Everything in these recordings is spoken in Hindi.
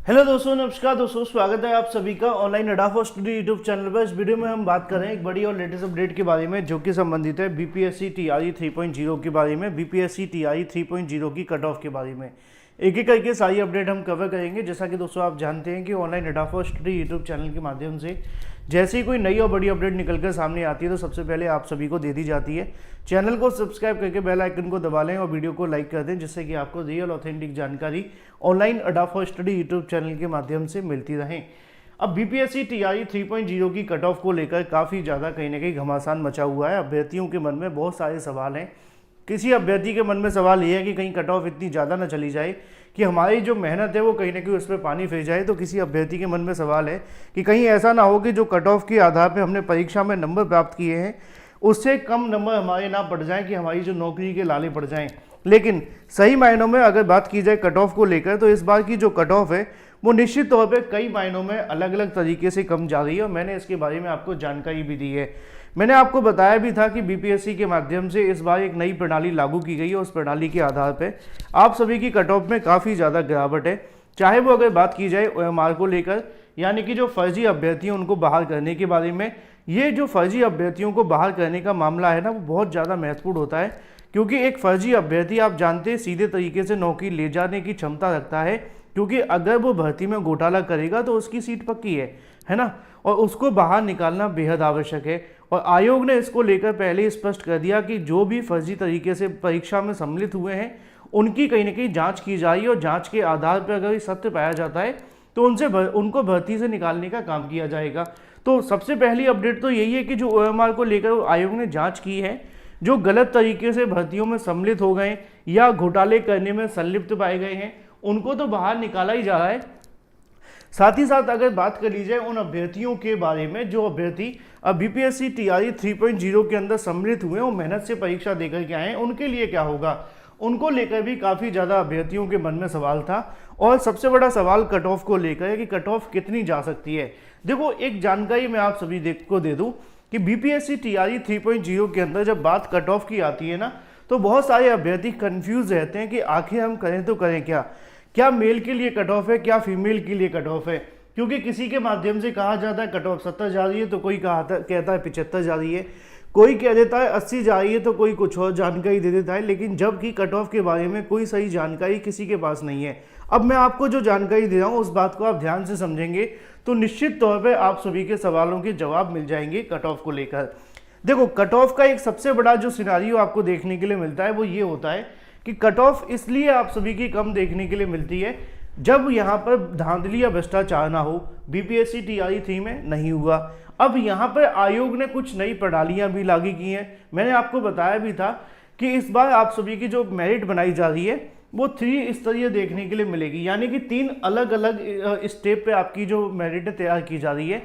हेलो दोस्तों, नमस्कार दोस्तों, स्वागत है आप सभी का ऑनलाइन अड्डा फॉर स्टडी यूट्यूब चैनल पर। इस वीडियो में हम बात कर रहे हैं एक बड़ी और लेटेस्ट अपडेट के बारे में जो कि संबंधित है बीपीएससी टीआरई 3.0 के बारे में, बीपीएससी टीआरई 3.0 की कट ऑफ के बारे में। एक एक करके सारी अपडेट हम कवर करेंगे। जैसा कि दोस्तों आप जानते हैं कि ऑनलाइन अड्डा फॉर स्टडी यूट्यूब चैनल के माध्यम से जैसे ही कोई नई और बड़ी अपडेट निकलकर सामने आती है तो सबसे पहले आप सभी को दे दी जाती है। चैनल को सब्सक्राइब करके बेल आइकन को दबा लें और वीडियो को लाइक कर दें, जिससे कि आपको रियल ऑथेंटिक जानकारी ऑनलाइन अड्डा फॉर स्टडी यूट्यूब चैनल के माध्यम से मिलती रहे। अब बीपीएससी टीआरई 3.0 की कट ऑफ को लेकर काफ़ी ज़्यादा कहीं ना कहीं घमासान मचा हुआ है। अभ्यर्थियों के मन में बहुत सारे सवाल हैं। किसी अभ्यर्थी के मन में सवाल ये है कि कहीं कट ऑफ इतनी ज़्यादा ना चली जाए कि हमारी जो मेहनत है वो कहीं ना कहीं उस पर पानी फिर जाए। तो किसी अभ्यर्थी के मन में सवाल है कि कहीं ऐसा ना हो कि जो कट ऑफ के आधार पर हमने परीक्षा में नंबर प्राप्त किए हैं उससे कम नंबर हमारे ना पड़ जाएं कि हमारी जो नौकरी के लाले पड़ जाएं। लेकिन सही मायनों में अगर बात की जाए कट ऑफ को लेकर तो इस बार की जो कट ऑफ है वो निश्चित तौर पे कई मायनों में अलग अलग तरीके से कम जा रही है और मैंने इसके बारे में आपको जानकारी भी दी है। मैंने आपको बताया भी था कि बीपीएससी के माध्यम से इस बार एक नई प्रणाली लागू की गई है। उस प्रणाली के आधार पर आप सभी की कट ऑफ में काफ़ी ज़्यादा गिरावट है। चाहे वो अगर बात की जाए ओएमआर को लेकर, यानी कि जो फर्जी अभ्यर्थी हैं उनको बहाल करने के बारे में। ये जो फर्जी अभ्यर्थियों को बहाल करने का मामला है ना, वो बहुत ज़्यादा महत्वपूर्ण होता है, क्योंकि एक फर्जी अभ्यर्थी आप जानते हैं सीधे तरीके से नौकरी ले जाने की क्षमता रखता है, क्योंकि अगर वो भर्ती में घोटाला करेगा तो उसकी सीट पक्की है ना, और उसको बाहर निकालना बेहद आवश्यक है। और आयोग ने इसको लेकर पहले ही स्पष्ट कर दिया कि जो भी फर्जी तरीके से परीक्षा में सम्मिलित हुए हैं उनकी कहीं ना कहीं जाँच की जाए और जाँच के आधार पर अगर सत्य पाया जाता है तो उनको भर्ती से निकालने का काम किया जाएगा। तो सबसे पहली अपडेट तो यही है कि जो ओएमआर को लेकर आयोग ने जांच की है, जो गलत तरीके से भर्तियों में सम्मिलित हो गए या घोटाले करने में संलिप्त पाए गए हैं उनको तो बाहर निकाला ही जा रहा है। साथ ही साथ अगर बात कर ली जाए उन अभ्यर्थियों के बारे में जो अभ्यर्थी बीपीएससी टीआरई 3.0 के अंदर सम्मिलित हुए और मेहनत से परीक्षा देकर के आए, उनके लिए क्या होगा, उनको लेकर भी काफ़ी ज़्यादा अभ्यर्थियों के मन में सवाल था। और सबसे बड़ा सवाल कट ऑफ को लेकर है कि कट ऑफ कितनी जा सकती है। देखो, एक जानकारी मैं आप सभी को दे दूं कि बीपीएससी टीआरई 3.0 के अंदर जब बात कट ऑफ की आती है ना, तो बहुत सारे अभ्यर्थी कंफ्यूज रहते हैं कि आखिर हम करें तो करें क्या मेल के लिए कट ऑफ है, क्या फीमेल के लिए कट ऑफ है। क्योंकि किसी के माध्यम से कहा जाता है कट ऑफ 70 जा रही है तो कोई कहता है 75 जा रही है, कोई कह देता है 80 जा रही है तो कोई कुछ और जानकारी दे देता है, लेकिन जबकि कट ऑफ के बारे में कोई सही जानकारी किसी के पास नहीं है। अब मैं आपको जो जानकारी दे रहा हूँ उस बात को आप ध्यान से समझेंगे तो निश्चित तौर पे आप सभी के सवालों के जवाब मिल जाएंगे कट ऑफ को लेकर। देखो, कट ऑफ का एक सबसे बड़ा जो सिनारियो आपको देखने के लिए मिलता है वो ये होता है कि कट ऑफ इसलिए आप सभी की कम देखने के लिए मिलती है जब यहाँ पर धांधली या भ्रष्टाचार ना हो। बीपीएससी टीआरई 3 में नहीं हुआ। अब यहाँ पर आयोग ने कुछ नई प्रणालियाँ भी लागू की हैं। मैंने आपको बताया भी था कि इस बार आप सभी की जो मेरिट बनाई जा रही है वो 3 स्तरीय देखने के लिए मिलेगी, यानी कि 3 अलग अलग स्टेप पे आपकी जो मेरिट तैयार की जा रही है,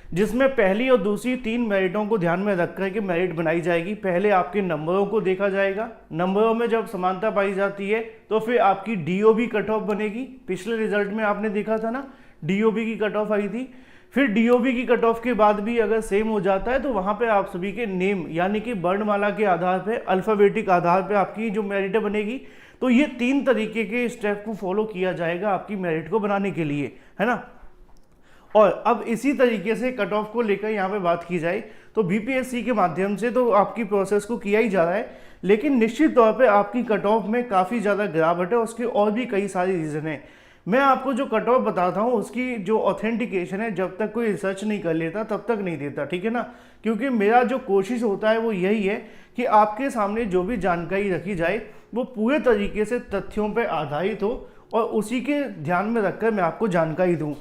जिसमें पहली और दूसरी 3 मेरिटों को ध्यान में रख कर के मेरिट बनाई जाएगी। पहले आपके नंबरों को देखा जाएगा, नंबरों में जब समानता पाई जाती है तो फिर आपकी डीओबी कट ऑफ बनेगी। पिछले रिजल्ट में आपने देखा था ना, डीओबी की कट ऑफ आई थी। फिर डीओबी की कट ऑफ के बाद भी अगर सेम हो जाता है तो वहाँ पे आप सभी के नेम, यानी कि वर्णमाला के आधार पे, अल्फ़ाबेटिक आधार पे आपकी जो मेरिट बनेगी। तो ये 3 तरीके के स्टेप को फॉलो किया जाएगा आपकी मेरिट को बनाने के लिए, है ना। और अब इसी तरीके से कट ऑफ को लेकर यहाँ पे बात की जाए तो बीपीएससी के माध्यम से तो आपकी प्रोसेस को किया ही जा रहा है, लेकिन निश्चित तौर पे आपकी कट ऑफ में काफ़ी ज़्यादा गिरावट है। उसके और भी कई सारे रीज़न हैं। मैं आपको जो कट ऑफ बताता हूँ उसकी जो ऑथेंटिकेशन है, जब तक कोई रिसर्च नहीं कर लेता तब तक नहीं देता, ठीक है ना। क्योंकि मेरा जो कोशिश होता है वो यही है कि आपके सामने जो भी जानकारी रखी जाए वो पूरे तरीके से तथ्यों पर आधारित हो और उसी के ध्यान में रखकर मैं आपको जानकारी दूँ।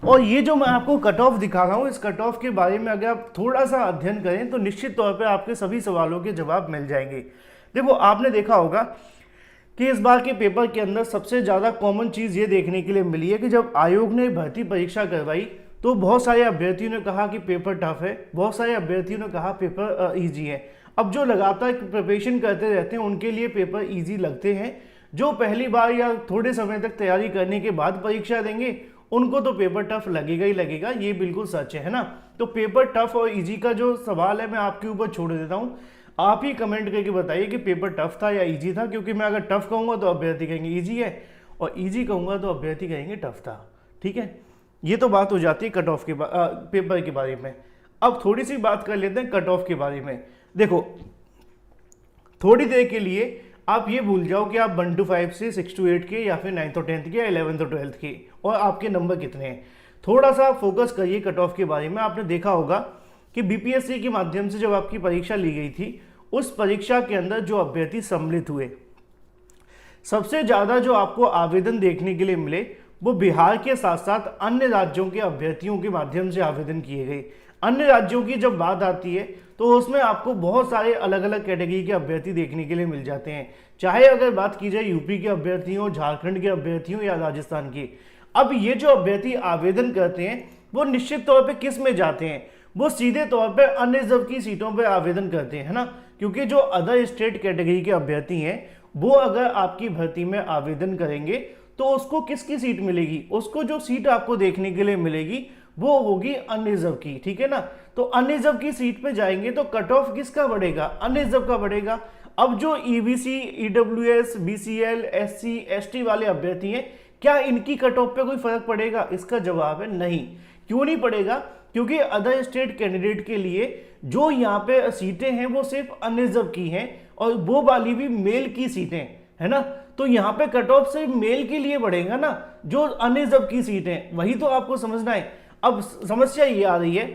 और ये जो मैं आपको कट ऑफ दिखा रहा हूँ, इस कट ऑफ के बारे में अगर आप थोड़ा सा अध्ययन करें तो निश्चित तौर पे आपके सभी सवालों के जवाब मिल जाएंगे। देखो, आपने देखा होगा कि इस बार के पेपर के अंदर सबसे ज़्यादा कॉमन चीज़ ये देखने के लिए मिली है कि जब आयोग ने भर्ती परीक्षा करवाई तो बहुत सारे अभ्यर्थियों ने कहा कि पेपर टफ है, बहुत सारे अभ्यर्थियों ने कहा पेपर ईजी है। अब जो लगातार प्रिपरेशन करते रहते हैं उनके लिए पेपर ईजी लगते हैं, जो पहली बार या थोड़े समय तक तैयारी करने के बाद परीक्षा देंगे उनको तो पेपर टफ लगेगा ही लगेगा, ये बिल्कुल सच है ना। तो पेपर टफ और इजी का जो सवाल है मैं आपके ऊपर छोड़ देता हूँ। आप ही कमेंट करके बताइए कि पेपर टफ था या इजी था, क्योंकि मैं अगर टफ कहूँगा तो अभ्यर्थी कहेंगे इजी है और इजी कहूँगा तो अभ्यर्थी कहेंगे टफ था। ठीक है, ये तो बात हो जाती है कट ऑफ के पेपर के बारे में। अब थोड़ी सी बात कर लेते हैं कट ऑफ के बारे में। देखो, थोड़ी देर के लिए आप ये भूल जाओ कि आप 1 to 5 से 6 to 8 के या फिर 9th और 10th के या 11th और 12th के, और आपके नंबर कितने हैं। थोड़ा सा फोकस करिए कट ऑफ के बारे में। आपने देखा होगा कि बीपीएससी के माध्यम से जब आपकी परीक्षा ली गई थी, उस परीक्षा के अंदर जो अभ्यर्थी सम्मिलित हुए, सबसे ज़्यादा जो आपको आवेदन देखने के लिए मिले वो बिहार के साथ साथ अन्य राज्यों के अभ्यर्थियों के माध्यम से आवेदन किए गए। अन्य राज्यों की जब बात आती है तो उसमें आपको बहुत सारे अलग अलग कैटेगरी के अभ्यर्थी देखने के लिए मिल जाते हैं, चाहे अगर बात की जाए यूपी के अभ्यर्थियों, झारखंड के अभ्यर्थियों या राजस्थान के। अब ये जो अभ्यर्थी आवेदन करते हैं वो निश्चित तौर पे किस में जाते हैं, वो सीधे तौर पे अनरिजर्व की सीटों पे आवेदन करते हैं, है ना। क्योंकि जो अदर स्टेट कैटेगरी के अभ्यर्थी हैं वो अगर आपकी भर्ती में आवेदन करेंगे तो उसको किसकी सीट मिलेगी, उसको जो सीट आपको देखने के लिए मिलेगी वो होगी अनरिजर्व की। ठीक है ना, तो अनरिजर्व की सीट पे जाएंगे तो कट ऑफ किसका बढ़ेगा, अनरिजर्व का बढ़ेगा। अब जो EBC, EWS, BCL, SC, ST वाले अभ्यर्थी हैं, क्या इनकी कट ऑफ पे कोई फर्क पड़ेगा? इसका जवाब है नहीं। क्यों नहीं पड़ेगा? क्योंकि अदर स्टेट कैंडिडेट के लिए जो यहाँ पे सीटें हैं वो सिर्फ अनरिजर्व की हैं, और वो वाली भी मेल की सीटें, है ना। तो यहाँ पे कट ऑफ सिर्फ मेल के लिए बढ़ेगा ना, जो अनरिजर्व की सीटें, वही तो आपको समझना है। अब समस्या ये आ रही है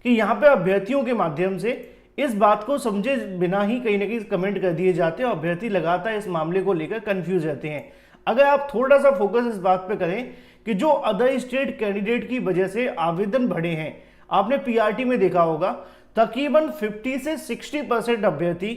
कि यहाँ पे अभ्यर्थियों के माध्यम से इस बात को समझे बिना ही कहीं ना कहीं कमेंट कर दिए जाते हैं, अभ्यर्थी लगातार इस मामले को लेकर कंफ्यूज रहते हैं। अगर आप थोड़ा सा फोकस इस बात पे करें कि जो अदर स्टेट कैंडिडेट की वजह से आवेदन बढ़े हैं, आपने पीआरटी में देखा होगा तकरीबन 50 से 60% अभ्यर्थी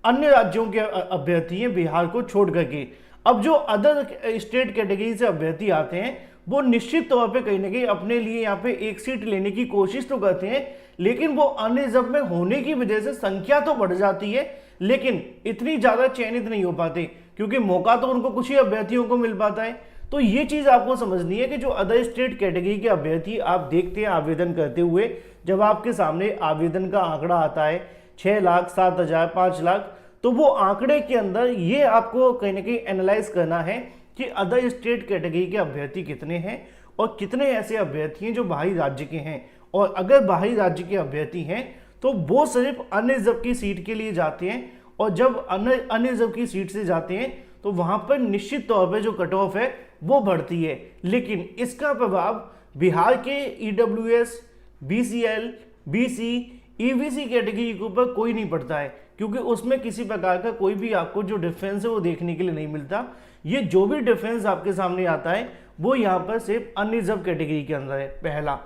अन्य राज्यों के अभ्यर्थी हैं बिहार को छोड़ करके। अब जो अदर स्टेट कैटेगरी से अभ्यर्थी आते हैं वो निश्चित तौर पे कहीं ना कहीं अपने लिए यहाँ पे एक सीट लेने की कोशिश तो करते हैं, लेकिन वो अनरिजर्व में होने की वजह से संख्या तो बढ़ जाती है, लेकिन इतनी ज़्यादा चयनित नहीं हो पाते, क्योंकि मौका तो उनको कुछ ही अभ्यर्थियों को मिल पाता है। तो ये चीज़ आपको समझनी है कि जो अदर स्टेट कैटेगरी के अभ्यर्थी आप देखते हैं आवेदन करते हुए, जब आपके सामने आवेदन का आंकड़ा आता है 6 लाख, 7 हजार, 5 लाख, तो वो आंकड़े के अंदर ये आपको कहीं ना कहीं एनालाइज करना है कि अदर स्टेट कैटेगरी के अभ्यर्थी कितने हैं और कितने ऐसे अभ्यर्थी हैं जो बाहरी राज्य के हैं। और अगर बाहरी राज्य के अभ्यर्थी हैं तो वो सिर्फ अनरिजर्व की सीट के लिए जाते हैं, और जब अनरिजर्व की सीट से जाते हैं तो वहाँ पर निश्चित तौर पर जो कट ऑफ है वो बढ़ती है। लेकिन इसका प्रभाव बिहार के EWS, BCL, BC, EBC category के ऊपर कोई नहीं पड़ता है, क्योंकि उसमें किसी प्रकार का कोई भी आपको जो डिफरेंस है वो देखने के लिए नहीं मिलता। ये जो भी डिफरेंस आपके सामने आता है वो यहाँ पर सिर्फ अनरिजर्व कैटेगरी के अंदर है, पहला।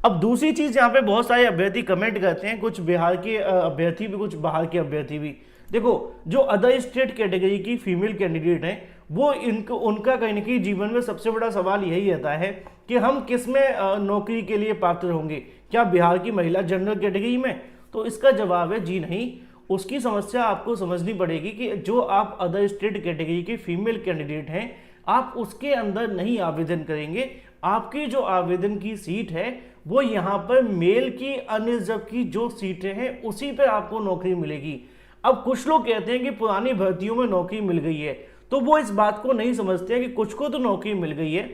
अब दूसरी चीज़, यहाँ पे बहुत सारे अभ्यर्थी कमेंट करते हैं, कुछ बिहार के अभ्यर्थी भी, कुछ बाहर के अभ्यर्थी भी। देखो, जो अदर स्टेट कैटेगरी की फीमेल कैंडिडेट हैं वो उनका कहीं ना कहीं जीवन में सबसे बड़ा सवाल यही रहता है कि हम किस में नौकरी के लिए पात्र होंगे, क्या बिहार की महिला जनरल कैटेगरी में? तो इसका जवाब है जी नहीं। उसकी समस्या आपको समझनी पड़ेगी कि जो आप अदर स्टेट कैटेगरी के फीमेल कैंडिडेट हैं आप उसके अंदर नहीं आवेदन करेंगे। आपकी जो आवेदन की सीट है वो यहाँ पर मेल की अनरिजर्व की जो सीटें हैं उसी पर आपको नौकरी मिलेगी। अब कुछ लोग कहते हैं कि पुरानी भर्तियों में नौकरी मिल गई है, तो वो इस बात को नहीं समझते हैं कि कुछ को तो नौकरी मिल गई है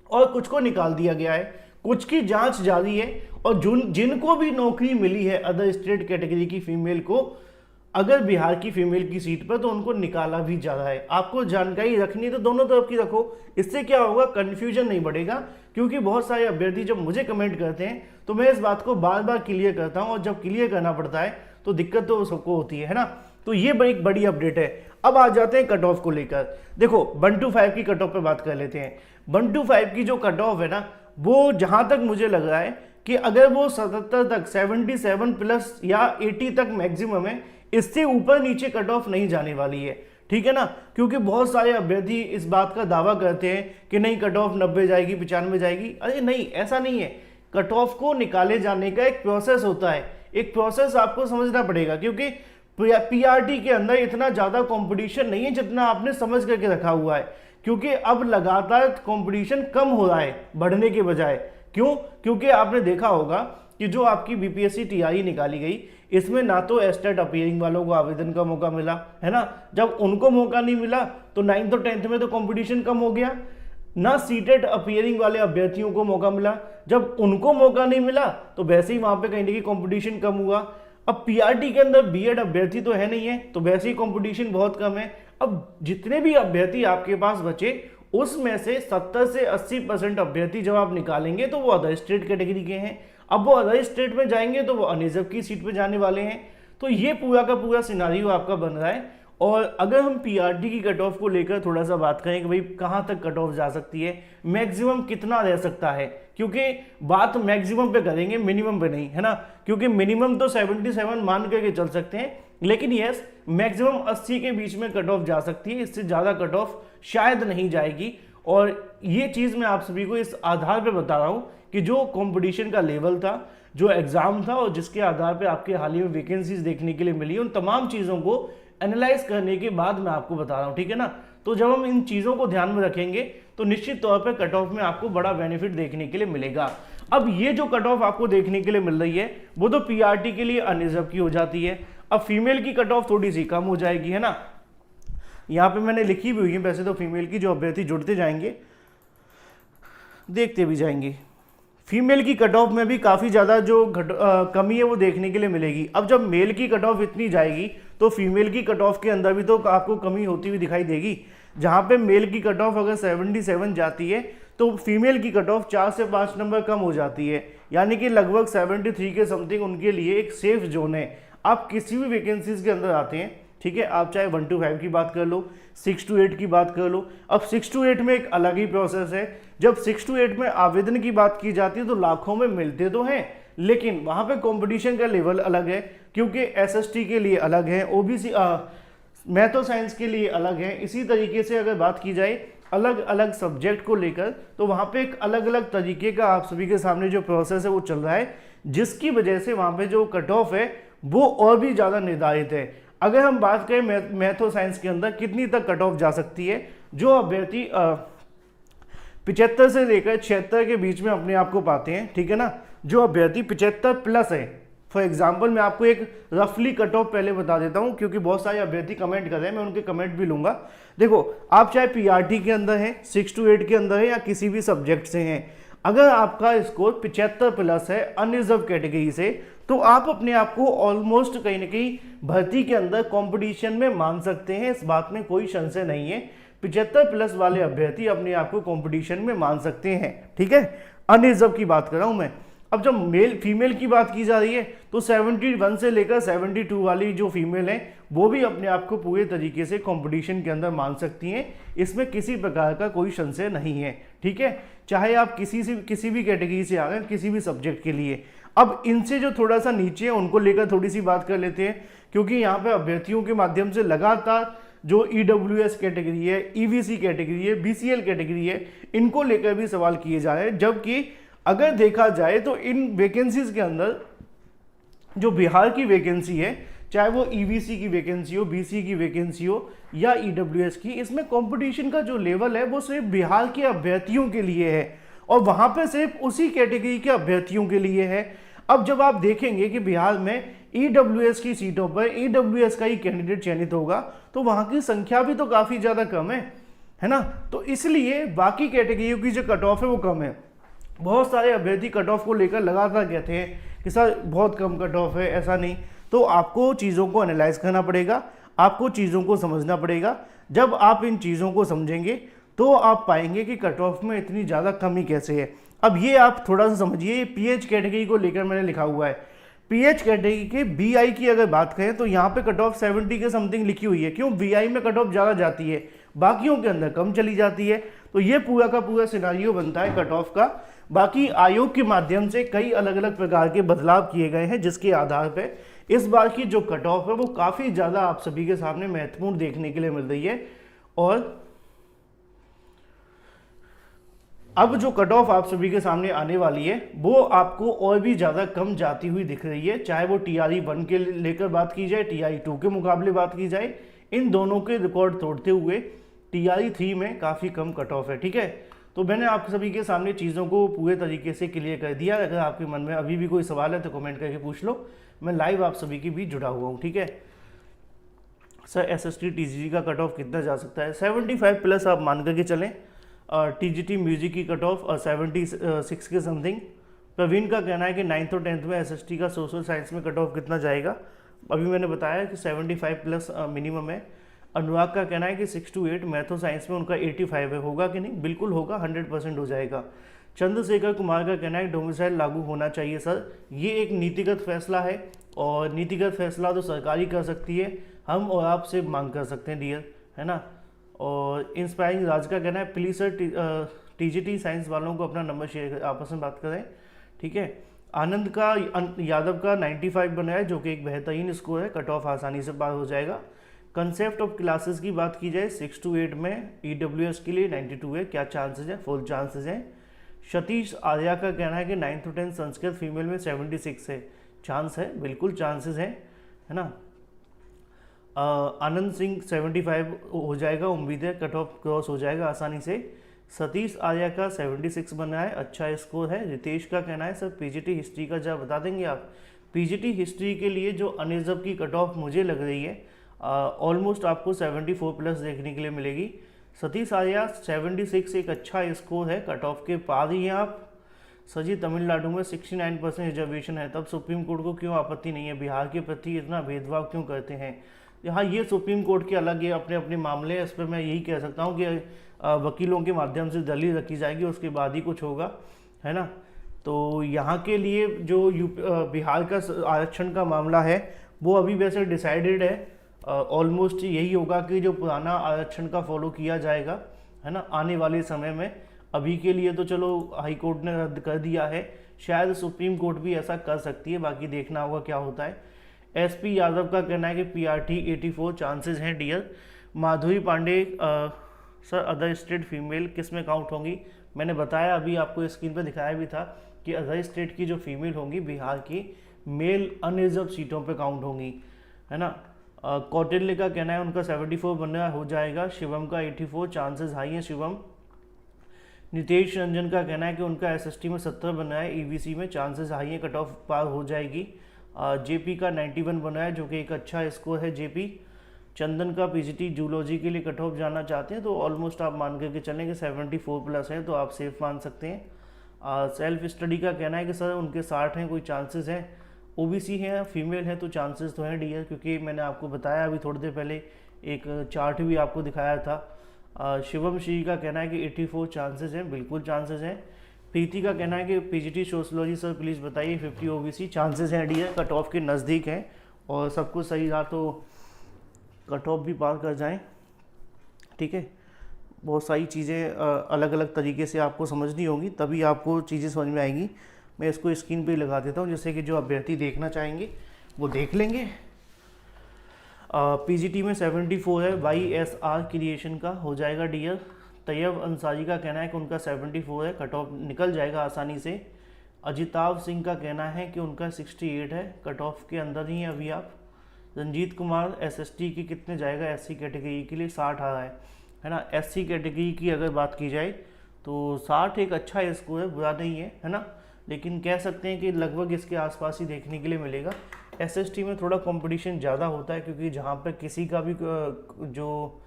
और कुछ को निकाल दिया गया है, कुछ की जांच जारी है, और जिनको भी नौकरी मिली है अदर स्टेट कैटेगरी की फीमेल को, अगर बिहार की फीमेल की सीट पर, तो उनको निकाला भी जा रहा है। आपको जानकारी रखनी तो दोनों तरफ की रखो, इससे क्या होगा, कन्फ्यूजन नहीं बढ़ेगा। क्योंकि बहुत सारे अभ्यर्थी जब मुझे कमेंट करते हैं तो मैं इस बात को बार बार क्लियर करता हूं, और जब क्लियर करना पड़ता है तो दिक्कत तो सबको होती है ना। तो ये एक बड़ी अपडेट है। अब आ जाते हैं कट ऑफ को लेकर। देखो, 1 to 5 की कट ऑफ पे बात कर लेते हैं। 1 to 5 की जो कट ऑफ है ना, वो जहां तक मुझे लग रहा है कि अगर वो 77 तक, 77 प्लस या 80 तक मैक्सिमम है, इससे ऊपर नीचे कट ऑफ नहीं जाने वाली है। ठीक है ना, क्योंकि बहुत सारे अभ्यर्थी इस बात का दावा करते हैं कि नहीं कट ऑफ 90 जाएगी, 95 जाएगी। अरे नहीं, ऐसा नहीं है। कट ऑफ को निकाले जाने का एक प्रोसेस होता है, एक प्रोसेस आपको समझना पड़ेगा, क्योंकि पीआरटी के अंदर इतना ज़्यादा कंपटीशन नहीं है जितना आपने समझ करके रखा हुआ है। क्योंकि अब लगातार कंपटीशन कम हो रहा है बढ़ने के बजाय। क्यों? क्योंकि आपने देखा होगा कि जो आपकी बीपीएससी टीआरई निकाली गई, इसमें ना तो एस्टेट अपीयरिंग वालों को आवेदन का मौका मिला, है ना, जब उनको मौका नहीं मिला तो 9th और 10th में तो कंपटीशन कम हो गया, ना सीटेट अपीयरिंग वाले अभ्यर्थियों को मौका मिला, जब उनको मौका नहीं मिला तो वैसे ही वहां पे कहीं ना कहीं कंपटीशन कम हुआ। अब पीआरटी के अंदर बीएड अभ्यर्थी तो है नहीं है, तो वैसे ही कंपटीशन बहुत कम है। अब जितने भी अभ्यर्थी आपके पास बचे उसमें से 70 से 80% अभ्यर्थी जब आप निकालेंगे तो वो अदर स्टेट कैटेगरी के हैं। अब वो अदर स्टेट में जाएंगे तो वो अनरिजर्व की सीट पे जाने वाले हैं। तो ये पूरा का पूरा सिनारियो आपका बन रहा है। और अगर हम पीआरटी की कट ऑफ को लेकर थोड़ा सा बात करें कि भाई कहाँ तक कट ऑफ जा सकती है, मैक्सिमम कितना रह सकता है, क्योंकि बात मैक्सिमम पे करेंगे, मिनिमम पे नहीं, है ना, क्योंकि मिनिमम तो 77 मान करके चल सकते हैं, लेकिन यस मैक्सिमम 80 के बीच में कट ऑफ जा सकती है, इससे ज़्यादा कट ऑफ शायद नहीं जाएगी। और ये चीज़ मैं आप सभी को इस आधार पर बता रहा हूँ कि जो कॉम्पिटिशन का लेवल था, जो एग्ज़ाम था और जिसके आधार पर आपके हाल ही में वैकेंसीज देखने के लिए मिली, उन तमाम चीज़ों को एनालाइज करने के बाद मैं आपको बता रहा हूं, ठीक है ना। तो जब हम इन चीजों को ध्यान में रखेंगे तो निश्चित तौर पे कट ऑफ में आपको बड़ा बेनिफिट देखने के लिए मिलेगा। अब ये जो कट ऑफ आपको देखने के लिए मिल रही है वो तो पीआरटी के लिए अनरिजर्व की हो जाती है। अब फीमेल की कट ऑफ थोड़ी सी कम हो जाएगी, है ना, यहाँ पे मैंने लिखी भी हुई है, वैसे तो फीमेल की जो अभ्यर्थी जुड़ते जाएंगे देखते भी जाएंगे, फीमेल की कट ऑफ में भी काफ़ी ज़्यादा जो कमी है वो देखने के लिए मिलेगी। अब जब मेल की कट ऑफ इतनी जाएगी तो फीमेल की कट ऑफ के अंदर भी तो आपको कमी होती हुई दिखाई देगी। जहाँ पे मेल की कट ऑफ अगर 77 जाती है तो फीमेल की कट ऑफ 4 से 5 नंबर कम हो जाती है, यानी कि लगभग 73 के समथिंग उनके लिए एक सेफ जोन है। आप किसी भी वैकेंसीज के अंदर आते हैं, ठीक है, आप चाहे 1 to 5 की बात कर लो, 6 to 8 की बात कर लो। अब 6 to 8 में एक अलग ही प्रोसेस है। जब 6 to 8 में आवेदन की बात की जाती है तो लाखों में मिलते तो हैं, लेकिन वहाँ पे कंपटीशन का लेवल अलग है, क्योंकि एसएसटी के लिए अलग है, ओबीसी मैथ और साइंस के लिए अलग है। इसी तरीके से अगर बात की जाए अलग अलग सब्जेक्ट को लेकर तो वहाँ पे एक अलग अलग तरीके का आप सभी के सामने जो प्रोसेस है वो चल रहा है, जिसकी वजह से वहाँ पे जो कट ऑफ है वो और भी ज़्यादा निर्धारित है। अगर हम बात करें मैथ और साइंस के अंदर कितनी तक कट ऑफ जा सकती है, जो अभ्यर्थी 75 से लेकर 76 के बीच में अपने आप को पाते हैं, ठीक है ना, जो अभ्यर्थी 75 प्लस है, फॉर एग्जाम्पल मैं आपको एक रफली कट ऑफ पहले बता देता हूं क्योंकि बहुत सारे अभ्यर्थी कमेंट कर रहे हैं, मैं उनके कमेंट भी लूंगा। देखो, आप चाहे पीआरटी के अंदर हैं, 6 to 8 के अंदर है या किसी भी सब्जेक्ट से हैं, अगर आपका स्कोर 75 प्लस है अनरिजर्व कैटेगरी से, तो आप अपने आप को ऑलमोस्ट कहीं ना कहीं भर्ती के अंदर कंपटीशन में मान सकते हैं। इस बात में कोई संशय नहीं है, 75 प्लस वाले अभ्यर्थी अपने आप को कंपटीशन में मान सकते हैं, ठीक है, अनरिजर्व की बात कर रहा हूं मैं। अब जब मेल फीमेल की बात की जा रही है तो 71 से लेकर 72 वाली जो फीमेल है वो भी अपने आप को पूरे तरीके से कंपटीशन के अंदर मान सकती हैं, इसमें किसी प्रकार का कोई संशय नहीं है, ठीक है, चाहे आप किसी भी कैटेगरी से आ गए, किसी भी सब्जेक्ट के लिए। अब इनसे जो थोड़ा सा नीचे है उनको लेकर थोड़ी सी बात कर लेते हैं, क्योंकि यहाँ पे अभ्यर्थियों के माध्यम से लगातार जो ईडब्ल्यूएस कैटेगरी है, ईवीसी कैटेगरी है, बीसीएल कैटेगरी है, इनको लेकर भी सवाल किए जा रहे हैं। जबकि अगर देखा जाए तो इन वैकेंसीज के अंदर जो बिहार की वैकेंसी है, चाहे वो ईवीसी की वैकेंसी हो, बीसी की वैकेंसी हो या ईडब्ल्यूएस की, इसमें कंपटीशन का जो लेवल है वो सिर्फ बिहार के अभ्यर्थियों के लिए है और वहां पे सिर्फ उसी कैटेगरी के अभ्यर्थियों के लिए है। अब जब आप देखेंगे कि बिहार में ईडब्ल्यूएस की सीटों पर ईडब्ल्यूएस का ही कैंडिडेट चयनित होगा तो वहां की संख्या भी तो काफी ज्यादा कम है ना, तो इसलिए बाकी कैटेगरियों की जो कट ऑफ है वो कम है। बहुत सारे अभ्यर्थी कट ऑफ को लेकर लगातार कहते हैं कि सर बहुत कम कट ऑफ है, ऐसा नहीं, तो आपको चीज़ों को एनालाइज करना पड़ेगा, आपको चीज़ों को समझना पड़ेगा। जब आप इन चीज़ों को समझेंगे तो आप पाएंगे कि कट ऑफ में इतनी ज़्यादा कमी कैसे है। अब ये आप थोड़ा सा समझिए, पीएच कैटेगरी को लेकर मैंने लिखा हुआ है, पीएच कैटेगरी के बीआई की अगर बात करें तो यहाँ पे कट ऑफ 70 के समथिंग लिखी हुई है। क्यों? बीआई में कट ऑफ ज़्यादा जाती है, बाकियों के अंदर कम चली जाती है। तो ये पूरा का पूरा सिनारियो बनता है कट ऑफ का। बाकी आयोग के माध्यम से कई अलग अलग प्रकार के बदलाव किए गए हैं, जिसके आधार पर इस बार की जो कट ऑफ है वो काफ़ी ज़्यादा आप सभी के सामने महत्वपूर्ण देखने के लिए मिल रही है। और अब जो कट ऑफ आप सभी के सामने आने वाली है वो आपको और भी ज़्यादा कम जाती हुई दिख रही है, चाहे वो TRE 1 के लेकर बात की जाए, TRE 2 के मुकाबले बात की जाए, इन दोनों के रिकॉर्ड तोड़ते हुए TRE 3 में काफ़ी कम कट ऑफ है, ठीक है। तो मैंने आप सभी के सामने चीज़ों को पूरे तरीके से क्लियर कर दिया। अगर आपके मन में अभी भी कोई सवाल है तो कमेंट करके पूछ लो, मैं लाइव आप सभी के बीच जुड़ा हुआ हूँ, ठीक है। सर SST TGT का कट ऑफ कितना जा सकता है? 75 प्लस आप मान करके चलें। TGT म्यूजिक की कट ऑफ 76 के समथिंग। प्रवीण का कहना है कि 9th और 10th में SST का सोशल साइंस में कट ऑफ कितना जाएगा? अभी मैंने बताया कि 75 प्लस मिनिमम है। अनुराग का कहना है कि 6 to 8, मैथो साइंस में उनका 85 है। होगा कि नहीं? बिल्कुल होगा, 100% हो जाएगा। चंद्रशेखर कुमार का कहना है डोमिसाइल लागू होना चाहिए सर। ये एक नीतिगत फैसला है और नीतिगत फैसला तो सरकार ही कर सकती है, हम और आप से मांग कर सकते हैं डियर, है ना। और इंस्पायरिंग राज का कहना है प्लीज़ सर TGT साइंस वालों को अपना नंबर शेयर कर, आपस में बात करें, ठीक है। आनंद का यादव का 95 बनाया जो कि एक बेहतरीन स्कोर है, कट ऑफ आसानी से पार हो जाएगा। कंसेप्ट ऑफ क्लासेस की बात की जाए 6 to 8 में EWS के लिए 92 है, क्या चांसेस है? फुल चांसेस हैं। सतीश आर्या का कहना है कि 9th to 10th Sanskrit female में 76 है, चांस है, बिल्कुल चांसेस हैं, है ना। आनंद सिंह 75 हो जाएगा, उम्मीद है कट ऑफ क्रॉस हो जाएगा आसानी से। सतीश आर्या का 76 बना है, अच्छा स्कोर है। रितेश का कहना है सर PGT हिस्ट्री का जब बता देंगे आप? PGT हिस्ट्री के लिए जो अनिजब की कट ऑफ मुझे लग रही है ऑलमोस्ट आपको 74 प्लस देखने के लिए मिलेगी। सतीश आर्या 76 एक अच्छा स्कोर है, कट ऑफ के पार ही हैं आप। सर जी तमिलनाडु में 69% रिजर्वेशन है, तब सुप्रीम कोर्ट को क्यों आपत्ति नहीं है? बिहार के प्रति इतना भेदभाव क्यों करते हैं? यहाँ ये सुप्रीम कोर्ट के अलग ये अपने अपने मामले हैं, इस पर मैं यही कह सकता हूँ कि वकीलों के माध्यम से दलील रखी जाएगी, उसके बाद ही कुछ होगा, है ना। तो यहाँ के लिए जो बिहार का आरक्षण का मामला है वो अभी वैसे डिसाइडेड है। ऑलमोस्ट यही होगा कि जो पुराना आरक्षण का फॉलो किया जाएगा, है ना, आने वाले समय में। अभी के लिए तो चलो हाई कोर्ट ने रद्द कर दिया है, शायद सुप्रीम कोर्ट भी ऐसा कर सकती है, बाकी देखना होगा क्या होता है। SP यादव का कहना है कि PRT 84 चांसेस हैं dear. Madhuri Pandey sir other state female किस में काउंट होंगी? मैंने बताया अभी आपको स्क्रीन पर दिखाया भी था कि अदर स्टेट की जो फीमेल होंगी बिहार की मेल अनरिजर्व सीटों पे काउंट होंगी, है ना। कौटिल्य का कहना है उनका 74 बनना हो जाएगा। शिवम का 84 चांसेस हाई है शिवम। नितेश रंजन का कहना है कि उनका SST में 70 बना है, EVC में चांसेस हाई है, कट ऑफ पार हो जाएगी। JP का 91 बना है जो कि एक अच्छा स्कोर है JP। चंदन का PGT जूलॉजी के लिए कट ऑफ जाना चाहते हैं, तो ऑलमोस्ट आप मान करके चलें कि 74 प्लस है, तो आप सेफ मान सकते हैं। सेल्फ स्टडी का कहना है कि सर उनके 60 हैं, कोई चांसेस हैं? OBC हैं, फीमेल हैं, तो चांसेस तो हैं डियर, क्योंकि मैंने आपको बताया अभी थोड़ी देर पहले एक चार्ट भी आपको दिखाया था। शिवम श्री का कहना है कि 84 चांसेस हैं, बिल्कुल चांसेस हैं। प्रीति का कहना है कि PGT सोशलॉजी सर प्लीज़ बताइए 50 OBC चांसेस हैं डियर, कट ऑफ के नज़दीक हैं और सब कुछ सही रहा तो कट ऑफ भी पार कर जाएं, ठीक है। बहुत सारी चीज़ें अलग अलग तरीके से आपको समझनी होगी, तभी आपको चीज़ें समझ में आएंगी। मैं इसको स्क्रीन पे ही लगा देता हूँ जिससे कि जो अभ्यर्थी देखना चाहेंगे वो देख लेंगे। PGT में 74 है, YSR क्रिएशन का हो जाएगा डियर। तैयब अंसारी का कहना है कि उनका 74 है, कट ऑफ निकल जाएगा आसानी से। अजिताभ सिंह का कहना है कि उनका 68 है, कट ऑफ के अंदर ही है अभी आप। रंजीत कुमार SST की कितने जाएगा? SC कैटेगरी के लिए 60 आ रहा है ना। SC कैटेगरी की अगर बात की जाए तो 60 एक अच्छा स्कोर है, बुरा नहीं है ना, लेकिन कह सकते हैं कि लगभग इसके आसपास ही देखने के लिए मिलेगा। SST में थोड़ा कंपटीशन ज़्यादा होता है, क्योंकि जहाँ पर किसी का भी जो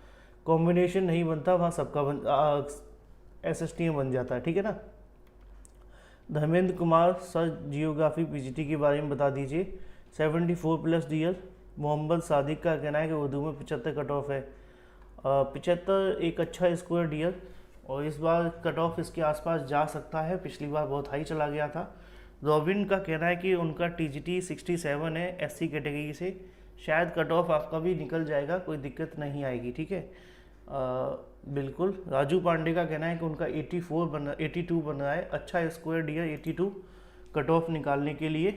कॉम्बिनेशन नहीं बनता वहाँ सबका SST में बन जाता है, ठीक है ना। Dharmendra Kumar sir geography PGT के बारे में बता दीजिए। 74 प्लस डियर। मोहम्मद सादिक का कहना है कि उर्दू में 75 कट ऑफ है। 75 एक अच्छा स्कोर डियर, और इस बार कट ऑफ इसके आसपास जा सकता है, पिछली बार बहुत हाई चला गया था। रॉबिन का कहना है कि उनका TGT 67 है SC कैटेगरी से, शायद कट ऑफ आपका भी निकल जाएगा, कोई दिक्कत नहीं आएगी, ठीक है। बिल्कुल। राजू पांडे का कहना है कि उनका 82 बन रहा है, अच्छा स्कोर डियर 82 कट ऑफ निकालने के लिए।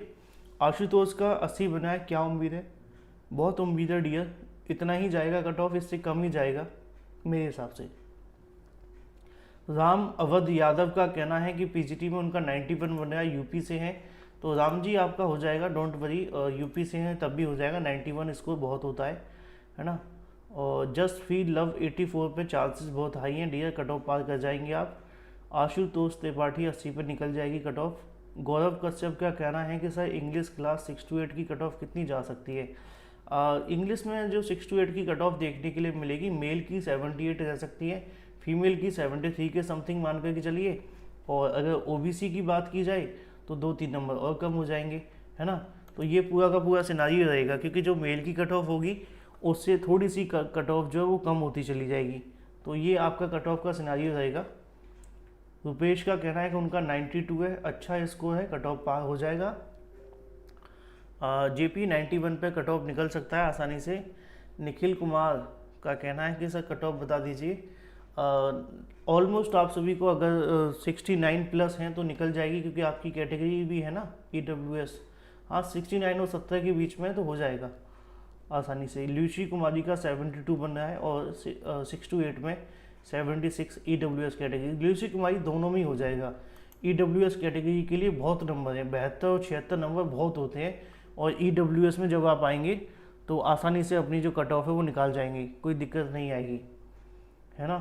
आशुतोष का 80 बना है, क्या उम्मीद है? बहुत उम्मीद है डियर, इतना ही जाएगा कट ऑफ, इससे कम ही जाएगा मेरे हिसाब से। राम अवध यादव का कहना है कि PGT में उनका 91 बना है, यूपी से हैं, तो राम जी आपका हो जाएगा, डोंट वरी। यूपी से हैं तब भी हो जाएगा, 91 स्कोर बहुत होता है ना। और जस्ट फील लव 84 पे चांसेस बहुत हाई हैं डियर, कट ऑफ पार कर जाएंगे आप। आशुतोष त्रिपाठी 80 पर निकल जाएगी कट ऑफ। गौरव कश्यप का कहना है कि सर इंग्लिश क्लास 6 to 8 की कट ऑफ कितनी जा सकती है। इंग्लिश में जो 6 to 8 की कट ऑफ देखने के लिए मिलेगी, मेल की 78 रह सकती है, फीमेल की 73 के समथिंग मान कर के चलिए, और अगर ओबीसी की बात की जाए तो 2-3 नंबर और कम हो जाएंगे, है ना। तो ये पूरा का पूरा सिनारियो रहेगा, क्योंकि जो मेल की कट ऑफ होगी उससे थोड़ी सी कट ऑफ जो है वो कम होती चली जाएगी। तो ये आपका कट ऑफ का सिनारियो रहेगा। रुपेश का कहना है कि उनका 92 है, अच्छा स्कोर है, कट ऑफ पार हो जाएगा। जेपी 91 पे कट ऑफ निकल सकता है आसानी से। निखिल कुमार का कहना है कि सर कट ऑफ बता दीजिए। ऑलमोस्ट आप सभी को अगर 69 प्लस हैं तो निकल जाएगी, क्योंकि आपकी कैटेगरी भी है ना EWS। हाँ, 69 और 70 के बीच में तो हो जाएगा आसानी से। ल्यूशी कुमारी का 72 बन रहा है, और 6 to 8 में 76 EWS कैटेगरी। ल्यूसी कुमारी दोनों में ही हो जाएगा। EWS कैटेगरी के लिए बहुत नंबर हैं, 72 और 76 नंबर बहुत होते हैं, और EWS में जब आप आएंगे तो आसानी से अपनी जो कट ऑफ है वो निकाल जाएंगे, कोई दिक्कत नहीं आएगी, है ना।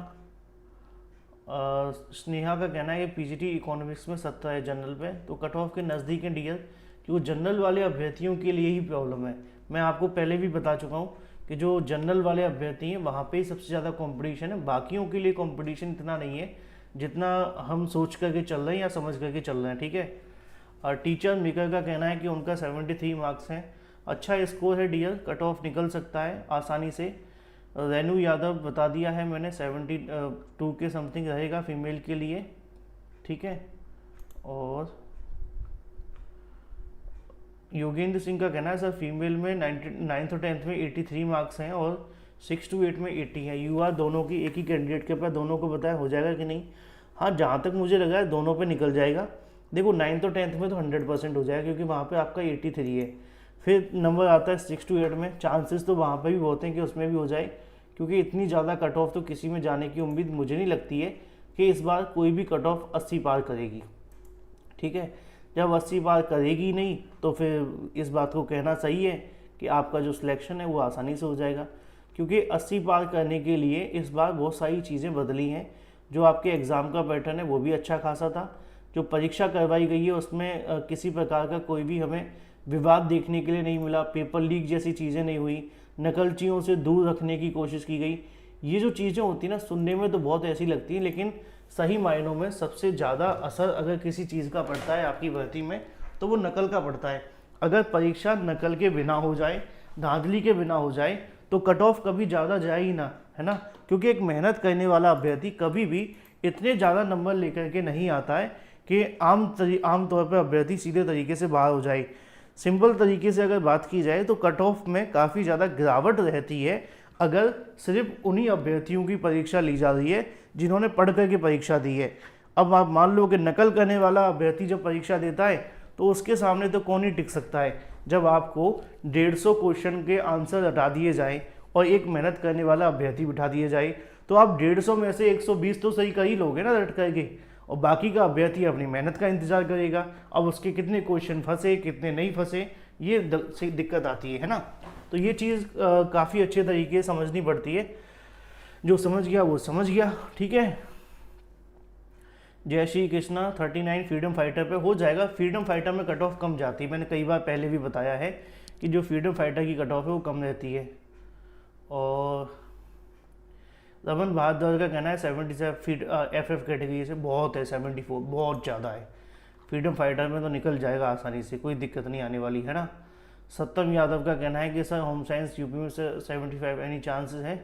स्नेहा का कहना है कि PGT इकोनॉमिक्स में 70 है जनरल पे, तो कट ऑफ के नज़दीक है डियर, क्योंकि जनरल वाले अभ्यर्थियों के लिए ही प्रॉब्लम है। मैं आपको पहले भी बता चुका हूँ कि जो जनरल वाले अभ्यर्थी हैं वहाँ पे ही सबसे ज़्यादा कंपटीशन है, बाकियों के लिए कंपटीशन इतना नहीं है जितना हम सोच करके चल रहे हैं या समझ करके चल रहे हैं, ठीक है। और टीचर मेकर का कहना है कि उनका 73 मार्क्स हैं, अच्छा स्कोर है डियर, कट ऑफ निकल सकता है आसानी से। रेनू यादव बता दिया है मैंने, 72 के समथिंग रहेगा फीमेल के लिए, ठीक है। और योगेंद्र सिंह का कहना है सर फीमेल में 9th और 10th में 83 मार्क्स हैं, और 6 to 8 में 80 है। UR दोनों की, एक ही कैंडिडेट के पास दोनों को बताया हो जाएगा कि नहीं। हाँ, जहाँ तक मुझे लगा है दोनों पे निकल जाएगा। देखो 9th और 10th में तो 100% हो जाएगा, क्योंकि वहाँ पे आपका 83 है। फिर नंबर आता है 6 to 8 में, चांसेस तो वहाँ पर भी बहुत हैं कि उसमें भी हो जाए, क्योंकि इतनी ज़्यादा कट ऑफ तो किसी में जाने की उम्मीद मुझे नहीं लगती है कि इस बार कोई भी कट ऑफ 80 पार करेगी, ठीक है। जब 80 पार करेगी नहीं तो फिर इस बात को कहना सही है कि आपका जो सिलेक्शन है वो आसानी से हो जाएगा, क्योंकि 80 पार करने के लिए इस बार बहुत सारी चीज़ें बदली हैं। जो आपके एग्ज़ाम का पैटर्न है वो भी अच्छा खासा था, जो परीक्षा करवाई गई है उसमें किसी प्रकार का कोई भी हमें विवाद देखने के लिए नहीं मिला, पेपर लीक जैसी चीज़ें नहीं हुई, नकलचियों से दूर रखने की कोशिश की गई। ये जो चीज़ें होती हैं ना, सुनने में तो बहुत ऐसी लगती हैं, लेकिन सही मायनों में सबसे ज़्यादा असर अगर किसी चीज़ का पड़ता है आपकी भर्ती में तो वो नकल का पड़ता है। अगर परीक्षा नकल के बिना हो जाए, धांधली के बिना हो जाए, तो कट ऑफ कभी ज़्यादा जाए ही ना, है ना। क्योंकि एक मेहनत करने वाला अभ्यर्थी कभी भी इतने ज़्यादा नंबर लेकर के नहीं आता है कि आम तौर पर अभ्यर्थी सीधे तरीके से बाहर हो जाए। सिंपल तरीके से अगर बात की जाए तो कट ऑफ में काफ़ी ज़्यादा गिरावट रहती है अगर सिर्फ उन्हीं अभ्यर्थियों की परीक्षा ली जा रही है जिन्होंने पढ़ करके परीक्षा दी है। अब आप मान लो कि नकल करने वाला अभ्यर्थी जब परीक्षा देता है तो उसके सामने तो कौन ही टिक सकता है। जब आपको 150 क्वेश्चन के आंसर हटा दिए जाए और एक मेहनत करने वाला अभ्यर्थी बिठा दिए जाए तो आप 150 में से 120 तो सही कर ही लोगे ना रट करके, और बाकी का अभ्यर्थी अपनी मेहनत का इंतजार करेगा। अब उसके कितने क्वेश्चन फंसे कितने नहीं फंसे ये दिक्कत आती है ना। तो ये चीज़ काफ़ी अच्छे तरीके से समझनी पड़ती है। जो समझ गया वो समझ गया, ठीक है। जय श्री कृष्णा 39 फ्रीडम फाइटर पे हो जाएगा। फ्रीडम फाइटर में कट ऑफ कम जाती है, मैंने कई बार पहले भी बताया है कि जो फ्रीडम फाइटर की कट ऑफ है वो कम रहती है। और रमन बहादुर का कहना है 77 FF कैटेगरी से बहुत है, 74 बहुत ज़्यादा है। फ्रीडम फाइटर में तो निकल जाएगा आसानी से, कोई दिक्कत नहीं आने वाली, है ना। सत्यम यादव का कहना है कि सर होम साइंस यूपी में से 75 एनी चांसेस है।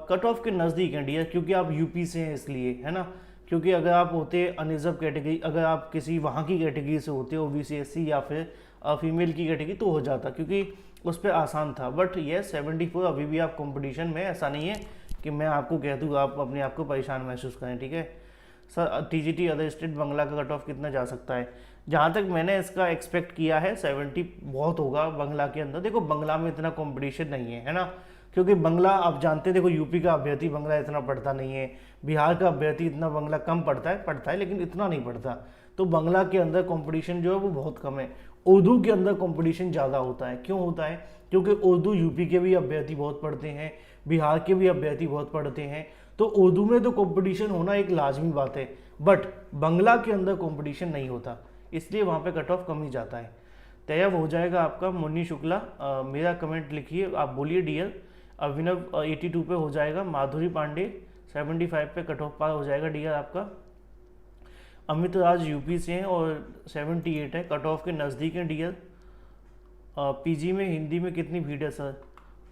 कट ऑफ के नज़दीक हैं डियर, क्योंकि आप यूपी से हैं इसलिए, है ना। क्योंकि अगर आप होते अनरिजर्व कैटेगरी, अगर आप किसी वहाँ की कैटेगरी से होते OBC SC या फिर फीमेल की कैटेगरी तो हो जाता, क्योंकि उस पर आसान था। बट ये 74 अभी भी आप कंपटीशन में, ऐसा नहीं है कि मैं आपको कह दूँ आप अपने आप को परेशान महसूस करें, ठीक है। सर TGT अदर स्टेट बंगला का कट ऑफ कितना जा सकता है? जहाँ तक मैंने इसका एक्सपेक्ट किया है 70 बहुत होगा बंगला के अंदर। देखो बंगला में इतना कंपटीशन नहीं है ना, क्योंकि बंगला आप जानते हैं, देखो यूपी का अभ्यर्थी बंगला इतना पढ़ता नहीं है, बिहार का अभ्यर्थी इतना बंगला कम पढ़ता है लेकिन इतना नहीं पढ़ता। तो बंगला के अंदर कंपटीशन जो है वो बहुत कम है। उर्दू के अंदर कंपटीशन ज़्यादा होता है। क्यों होता है? क्योंकि उर्दू यूपी के भी अभ्यर्थी बहुत पढ़ते हैं, बिहार के भी अभ्यर्थी बहुत पढ़ते हैं, तो उर्दू में तो कंपटीशन होना एक लाजमी बात है। बट बंगला के अंदर कंपटीशन नहीं होता, इसलिए वहाँ पे कट ऑफ कम ही जाता है। तैयार हो जाएगा आपका मुन्नी शुक्ला, मेरा कमेंट लिखिए, आप बोलिए डियर। अभिनव 82 पे हो जाएगा, माधुरी पांडे 75 पे कट ऑफ पार हो जाएगा डियर आपका। अमित राज यूपी से हैं और 78 है, कट ऑफ के नज़दीक हैं डियर। पीजी में हिंदी में कितनी भीड़ है सर?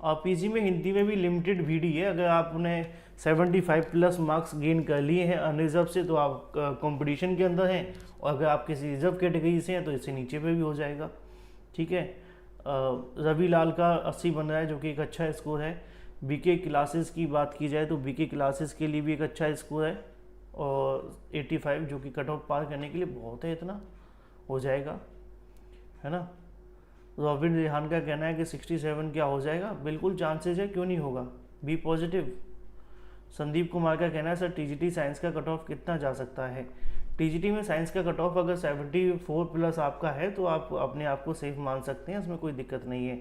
पीजी में हिंदी में भी लिमिटेड भीड़ ही है। अगर आपने 75 प्लस मार्क्स गेन कर लिए हैं अनरिजर्व से तो आप कंपटीशन के अंदर हैं, और अगर आप किसी रिजर्व कैटेगरी से हैं तो इससे नीचे पे भी हो जाएगा। ठीक है, रवि लाल का 80 बन रहा है जो कि एक अच्छा स्कोर है। बीके क्लासेस की बात की जाए तो बीके क्लासेस के लिए भी एक अच्छा स्कोर है, और 85 जो कि कट ऑफ पार करने के लिए बहुत है, इतना हो जाएगा, है ना। रॉबिन रेहान का कहना है कि 67 क्या हो जाएगा, बिल्कुल चांसेस है, क्यों नहीं होगा, बी पॉजिटिव। संदीप कुमार का कहना है सर टीजीटी साइंस का कट ऑफ कितना जा सकता है? टीजीटी में साइंस का कट ऑफ अगर 74 प्लस आपका है तो आप अपने आप को सेफ मान सकते हैं, इसमें कोई दिक्कत नहीं है।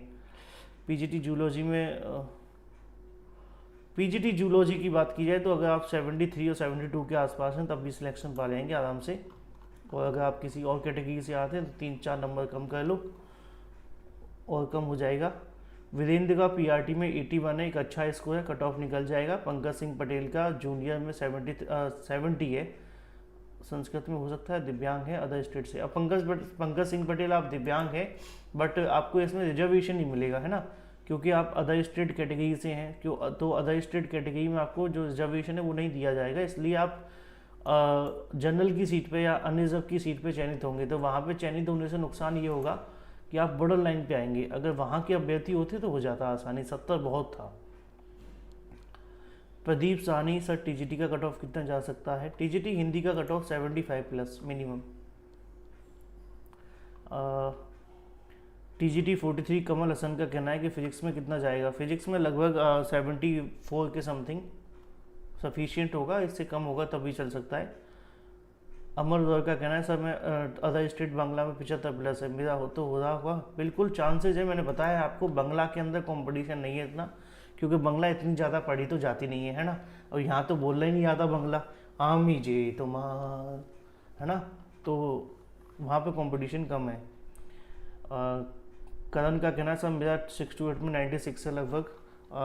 पीजीटी जूलॉजी में पीजीटी जूलॉजी की बात की जाए तो अगर आप 73 और 72 के आसपास हैं तब भी सिलेक्शन पा लेंगे आराम से, और अगर आप किसी और कैटेगरी से आते हैं तो 3-4 नंबर कम कर लो और कम हो जाएगा। वीरेंद्र का पीआरटी में 81 है, एक अच्छा स्कोर है, कट ऑफ निकल जाएगा। पंकज सिंह पटेल का जूनियर में 70 है, संस्कृत में हो सकता है, दिव्यांग है, अदर स्टेट से। अब पंकज सिंह पटेल आप दिव्यांग हैं बट आपको इसमें रिजर्वेशन नहीं मिलेगा, है ना, क्योंकि आप अदर स्टेट कैटेगरी से हैं, क्यों तो अदर स्टेट कैटेगरी में आपको जो रिजर्वेशन है वो नहीं दिया जाएगा, इसलिए आप जनरल की सीट पे या अनरिजर्व की सीट पे चयनित होंगे। तो वहाँ पे चयनित होने से नुकसान ये होगा कि आप बॉर्डर लाइन पे आएंगे, अगर वहाँ के अभ्यर्थी होते तो हो जाता आसानी, 70 बहुत था। प्रदीप साहनी सर टीजीटी का कट ऑफ कितना जा सकता है? टीजीटी हिंदी का cut off 75 plus minimum. TGT 43 Kamal Haasan का कहना है कि फिजिक्स में कितना जाएगा? फिजिक्स में लगभग 74 के समथिंग सफिशिएंट होगा, इससे कम होगा तभी चल सकता है। अमर गौर का कहना है सर मैं अदर स्टेट बांग्ला में 75 प्लस है, मेरा हो तो हो रहा होगा, बिल्कुल चांसेज है। मैंने बताया आपको बांग्ला के अंदर कंपटीशन नहीं है इतना, क्योंकि बांग्ला इतनी ज़्यादा पढ़ी तो जाती नहीं है ना, और यहाँ तो बोलना ही नहीं आता बांग्ला, आमी जे तुम्हार, है ना, तो वहाँ पे कंपटीशन कम है। करण का कहना है सर मेरा 6 to 8 में 96 है लगभग,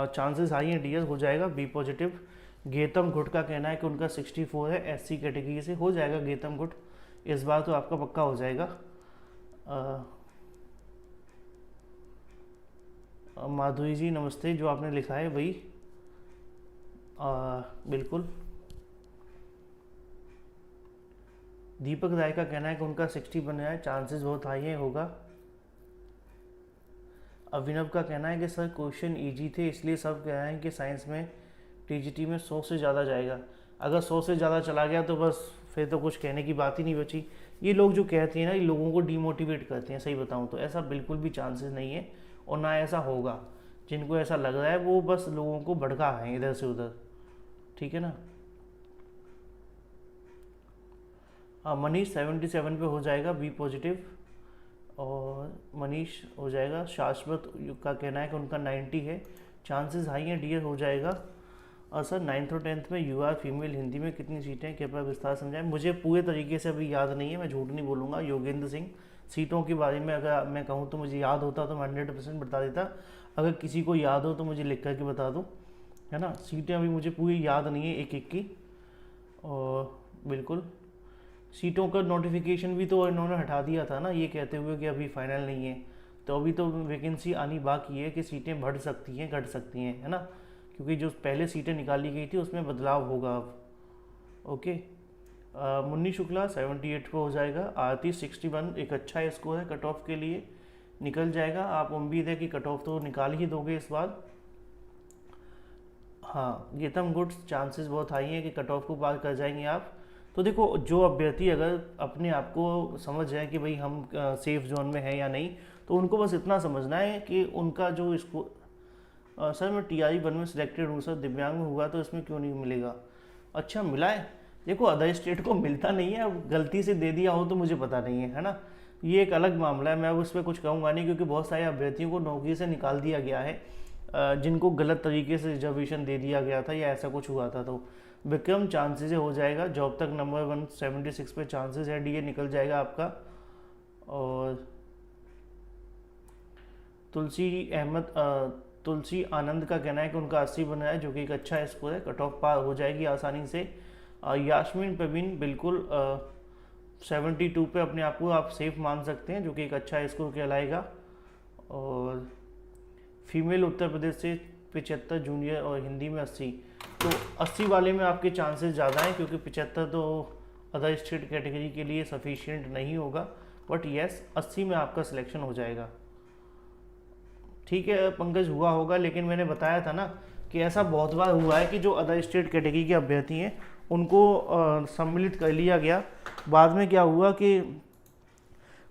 चांसेस हाई हैं डियर, हो जाएगा, बी पॉजिटिव। गौतम गुट का कहना है कि उनका 64 है, एससी कैटेगरी से, हो जाएगा गौतम गुट, इस बार तो आपका पक्का हो जाएगा। माधुरी जी नमस्ते, जो आपने लिखा है वही बिल्कुल। दीपक राय का कहना है कि उनका 60 बन रहा है, चांसेस बहुत हाई है, होगा। अभिनव का कहना है कि सर क्वेश्चन इजी थे इसलिए सब कह रहे हैं कि साइंस में टीजीटी में 100 से ज़्यादा जाएगा। अगर 100 से ज़्यादा चला गया तो बस फिर तो कुछ कहने की बात ही नहीं बची। ये लोग जो कहते हैं ना, ये लोगों को डीमोटिवेट करते हैं, सही बताऊं तो ऐसा बिल्कुल भी चांसेस नहीं है और ना ऐसा होगा। जिनको ऐसा लग रहा है वो बस लोगों को भड़का है इधर से उधर, ठीक है ना। मनीष 77 पे हो जाएगा, बी पॉजिटिव, और मनीष हो जाएगा। शाश्वत का कहना है कि उनका 90 है, चांसेस हाई हैं डियर, हो जाएगा। और सर 9th और 10th में यूआर फीमेल हिंदी में कितनी सीटें, कृपया विस्तार समझाएं। मुझे पूरे तरीके से अभी याद नहीं है, मैं झूठ नहीं बोलूँगा। योगेंद्र सिंह, सीटों के बारे में अगर मैं कहूँ तो मुझे याद होता तो मैं 100% बता देता, अगर किसी को याद हो तो मुझे लिख करके बता दूँ, है ना। सीटें अभी मुझे पूरी याद नहीं है एक एक की, और बिल्कुल सीटों का नोटिफिकेशन भी तो इन्होंने हटा दिया था ना, ये कहते हुए कि अभी फाइनल नहीं है, तो अभी तो वैकेंसी आनी बाकी है कि सीटें बढ़ सकती हैं, घट सकती हैं, है ना, क्योंकि जो पहले सीटें निकाली गई थी उसमें बदलाव होगा अब। ओके, मुन्नी शुक्ला 78 पे हो जाएगा। आरती 61 एक अच्छा स्कोर है, कट ऑफ के लिए निकल जाएगा। आप उम्मीद है कि कट ऑफ तो निकाल ही दोगे इस बार। हाँ, गीतम गुड, चांसेस बहुत हाई हैं कि कट ऑफ को पार कर जाएंगे आप। तो देखो, जो अभ्यर्थी अगर अपने आप को समझ जाए कि भाई हम सेफ जोन में हैं या नहीं, तो उनको बस इतना समझना है कि उनका जो इसको सर मैं TRE 1 में सिलेक्टेड हूँ सर, दिव्यांग में हुआ तो इसमें क्यों नहीं मिलेगा? अच्छा मिला है, देखो अदर स्टेट को मिलता नहीं है, अब गलती से दे दिया हो तो मुझे पता नहीं है ना, ये एक अलग मामला है, मैं अब उस पर कुछ कहूँगा नहीं, क्योंकि बहुत सारे अभ्यर्थियों को नौकरी से निकाल दिया गया है जिनको गलत तरीके से रिजर्वेशन दे दिया गया था या ऐसा कुछ हुआ था। तो विक्रम चांसेस हो जाएगा, जॉब तक नंबर 176 पे चांसेस है, डीए निकल जाएगा आपका। और तुलसी आनंद का कहना है कि उनका 80 बना है, जो कि एक अच्छा स्कोर है, कट ऑफ पार हो जाएगी आसानी से। यास्मीन परवीन बिल्कुल 72 पे अपने आप को आप सेफ मान सकते हैं, जो कि एक अच्छा स्कोर कहलाएगा। और फीमेल उत्तर प्रदेश से 75 जूनियर और हिंदी में 80, तो 80 वाले में आपके चांसेस ज़्यादा हैं, क्योंकि 75 तो अदर स्टेट कैटेगरी के लिए सफिशिएंट नहीं होगा। बट यस, 80 में आपका सिलेक्शन हो जाएगा। ठीक है पंकज, हुआ होगा, लेकिन मैंने बताया था ना कि ऐसा बहुत बार हुआ है कि जो अदर स्टेट कैटेगरी के अभ्यर्थी हैं उनको सम्मिलित कर लिया गया, बाद में क्या हुआ कि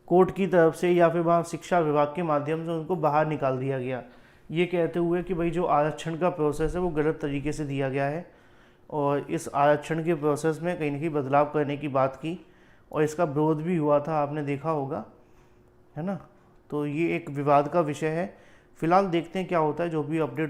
कोर्ट की तरफ से या फिर वहाँ शिक्षा विभाग के माध्यम से उनको बाहर निकाल दिया गया, ये कहते हुए कि भाई जो आरक्षण का प्रोसेस है वो गलत तरीके से दिया गया है, और इस आरक्षण के प्रोसेस में कहीं ना कहीं बदलाव करने की बात की, और इसका विरोध भी हुआ था, आपने देखा होगा, है ना। तो ये एक विवाद का विषय है। फिलहाल देखते हैं क्या होता है, जो भी अपडेट